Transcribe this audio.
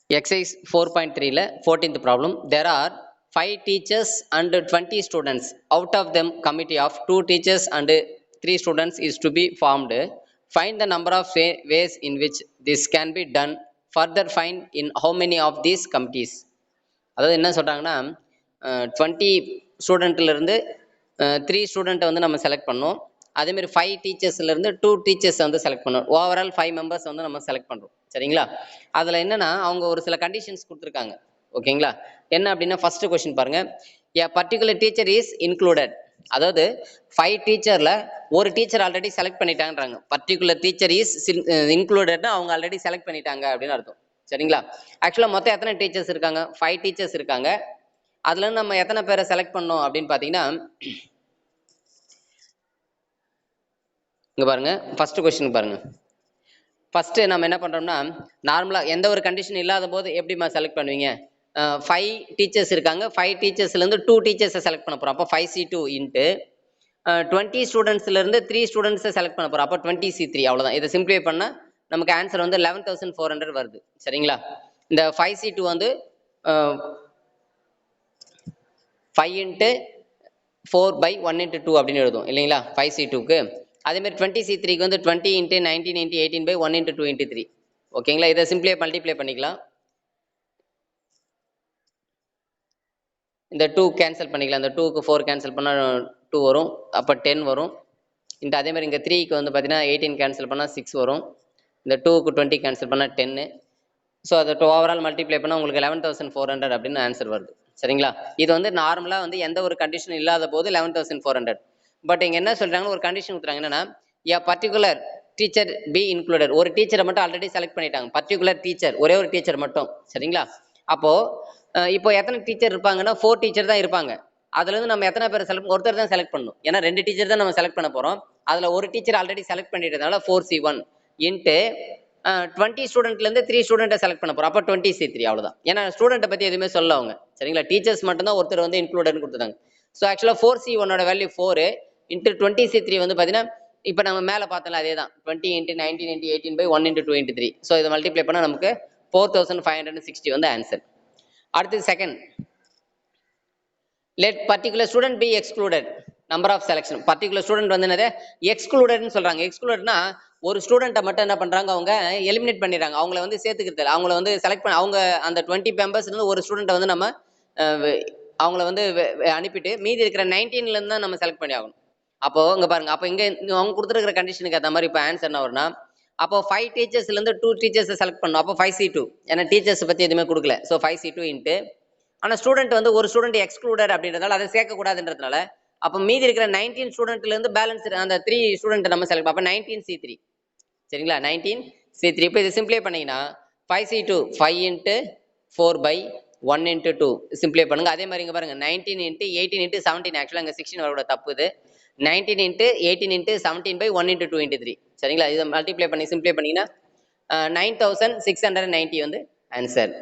Exercise 4.3 la 14th problem. There are 5 teachers and 20 students. Out of them, committee of 2 teachers and 3 students is to be formed. Find the number of ways in which this can be done. Further find in how many of these committees. அதாவது என்ன சொல்றாங்கன்னா 20 ஸ்டூடெண்ட்ல இருந்து 3 ஸ்டூடெண்ட்டை வந்து நம்ம select பண்ணோம். அதே மாதிரி 5 டீச்சர்ஸ்ல இருந்து 2 டீச்சர்ஸ் வந்து செலக்ட் பண்ணோம். ஓவரால் 5 மெம்பர்ஸ் வந்து நம்ம செலக்ட் பண்றோம். சரிங்களா? அதுல என்னன்னா அவங்க ஒரு சில கண்டிஷன்ஸ் கொடுத்துருக்காங்க. ஓகேங்களா? என்ன அப்படின்னா ஃபர்ஸ்ட் கொஸ்டின் பாருங்க. a particular teacher is included. அதாவது 5 டீச்சர்ல ஒரு டீச்சர் ஆல்ரெடி செலக்ட் பண்ணிட்டாங்கன்றாங்க. பர்டிகுலர் டீச்சர் இஸ் இன்க்ளூடட்னா அவங்க ஆல்ரெடி செலக்ட் பண்ணிட்டாங்க அப்படின்னு அர்த்தம். சரிங்களா? ஆக்சுவலா மொத்தம் எத்தனை டீச்சர்ஸ் இருக்காங்க? 5 டீச்சர்ஸ் இருக்காங்க. அதுல நம்ம எத்தனை பேரை செலக்ட் பண்ணோம் அப்படின்னு பாத்தீங்கன்னா, இங்க பாருங்க ஃபர்ஸ்ட் கொஸ்டின் பாருங்க. ஃபர்ஸ்ட் நம்ம என்ன பண்றோம்னா, நார்மலா எந்த ஒரு கண்டிஷன் இல்லாத போது எப்படிமா செலக்ட் பண்ணுவீங்க? 5 டீச்சர்ஸ் இருக்காங்க. 5 டீச்சர்ஸ்ல இருந்து 2 டீச்சர்ஸை செலக்ட் பண்ண போறோம். அப்போ 5C2 இன்ட்டு 20 ஸ்டூடெண்ட்ஸ்ல இருந்து 3 ஸ்டூடெண்ட்ஸை செலக்ட் பண்ண போறோம். அப்போ 20C3 அவ்வளவுதான். இதை சிம்பிளை பண்ணா நமக்கு ஆன்சர் வந்து 11,400 வருது. சரிங்களா? இந்த 5C2 வந்து 5 இன்ட்டு 4/1 × 2 அப்படின்னு எழுதும் இல்லைங்களா? 5C2க்கு. அதே மாதிரி 20C3க்கு வந்து 20 இன்ட்டு 19 இன்ட்டு 18/1 × 2 × 3. ஓகேங்களா? இதை சிம்பிளை மல்டிப்ளை பண்ணிக்கலாம். இந்த 2 கேன்சல் பண்ணிக்கலாம். இந்த 2க்கு 4 கேன்சல் பண்ணால் 2 வரும். அப்போ 10 வரும். இந்த அதே மாதிரி இங்கே 3க்கு வந்து பார்த்தீங்கன்னா 18 கேன்சல் பண்ணால் 6 வரும். இந்த 2க்கு 20 கேன்சல் பண்ணால் 10. ஸோ அதை ஓவரால் மல்டிப்ளை பண்ணால் உங்களுக்கு 11,400 அப்படின்னு ஆன்சர் வருது. சரிங்களா? இது வந்து நார்மலாக வந்து எந்த ஒரு கண்டிஷன் இல்லாத போது 11,400. பட் இங்கே என்ன சொல்கிறாங்கன்னா ஒரு கண்டிஷன் கொடுத்துறாங்க. என்னன்னா a particular teacher B included. ஒரு டீச்சரை மட்டும் ஆல்ரெடி செலக்ட் பண்ணிட்டாங்க. பர்டிகுலர் டீச்சர், ஒரே ஒரு டீச்சர் மட்டும். சரிங்களா? அப்போ இப்போ எத்தனை டீச்சர் இருப்பாங்கன்னா 4 டீச்சர் தான் இருப்பாங்க. அதுல இருந்து நம்ம எத்தனை பேர் செலக்ட், ஒருத்தர் தான் செலக்ட் பண்ணணும். ஏன்னா 2 டீச்சர் தான் நம்ம செலக்ட் பண்ண போறோம். அதுல ஒரு டீச்சர் ஆல்ரெடி செலக்ட் பண்ணிட்டதுனால 4C1 இன்ட்டு 20 ஸ்டூடெண்ட்ல இருந்து 3 ஸ்டூடெண்ட்டை செலக்ட் பண்ண போறோம். அப்போ 20C3 அவ்வளவுதான். ஏன்னா ஸ்டூடெண்ட்டை பத்தி எதுவுமே சொல்ல அவங்க. சரிங்களா? டீச்சர்ஸ் மட்டும் தான் ஒருத்தர் வந்து இன்க்ளூடட்னு கொடுத்துட்டாங்க. ஸோ ஆக்சுவலா 4C1 வேல்யூ 4 இன்ட்டு 20C3 வந்து பாத்தீங்கன்னா இப்போ நம்ம மேல பார்த்தோம்ல அதே தான் 20 இன்ட்டு 19 இன்ட்டு 18/1 × 2 × 3. ஸோ இதை மல்டிப்ளை பண்ணா நமக்கு 4,560 வந்து ஆன்சர். அடுத்து second, let particular student be excluded. Number of selection. Particular student வந்து என்னது எக்ஸ்க்ளூடட்னு சொல்றாங்க. எக்ஸ்க்ளூடட்னா ஒரு ஸ்டூடெண்ட்டை மட்டும் என்ன பண்றாங்க, அவங்க எலிமினேட் பண்ணிடுறாங்க. அவங்கள வந்து சேர்த்துக்கிறது, அவங்கள வந்து செலக்ட் பண்ண, அவங்க அந்த 20 மெம்பர்ஸ்ல இருந்து ஒரு ஸ்டூடெண்ட்டை வந்து நம்ம அவங்கள வந்து அனுப்பிட்டு மீதி இருக்கிற 19ல இருந்து தான் நம்ம செலக்ட் பண்ணி ஆகணும். அப்போ இங்க பாருங்க, அப்போ இங்க அவங்க கொடுத்துருக்கிற கண்டிஷனுக்கு ஏற்ற மாதிரி இப்போ ஆன்சர் என்ன வரும்னா, அப்போ 5 டீச்சர்ஸ்ல இருந்து 2 டீச்சர்ஸை செலக்ட் பண்ணணும். அப்போ 5C2, ஏன்னா டீச்சர்ஸ் பத்தி எதுவுமே கொடுக்கல. ஸோ 5C2 இன்ட்டு, ஆனா ஸ்டூடெண்ட் வந்து ஒரு ஸ்டூடெண்ட் எக்ஸ்க்ளூடட் அப்படின்றதால அதை சேர்க்கக்கூடாதுன்றதுனால அப்போ மீதி இருக்கிற 19 ஸ்டூடெண்ட்ல இருந்து பேலன்ஸ் அந்த 3 ஸ்டூடெண்ட் நம்ம செலக்ட். அப்போ 19C3. சரிங்களா? 19C3. இப்போ இது சிம்பிளை பண்ணீங்கன்னா 5C2 5 இன்ட்டு 4/1 × 2 சிம்பிளை பண்ணுங்க. அதே மாதிரி இங்க பாருங்க 19 இன்ட்டு 18 இன்ட்டு 17. ஆக்சுவலா இங்க 16 வரக்கூடாது, தப்பு இது. 19 இன்ட்டு 18 இன்ட்டு 17/1 × 2 × 3. சரிங்களா? இதை மல்டிப்ளை பண்ணி சிம்பிளை பண்ணீங்கன்னா 9,690 வந்து ஆன்சர்.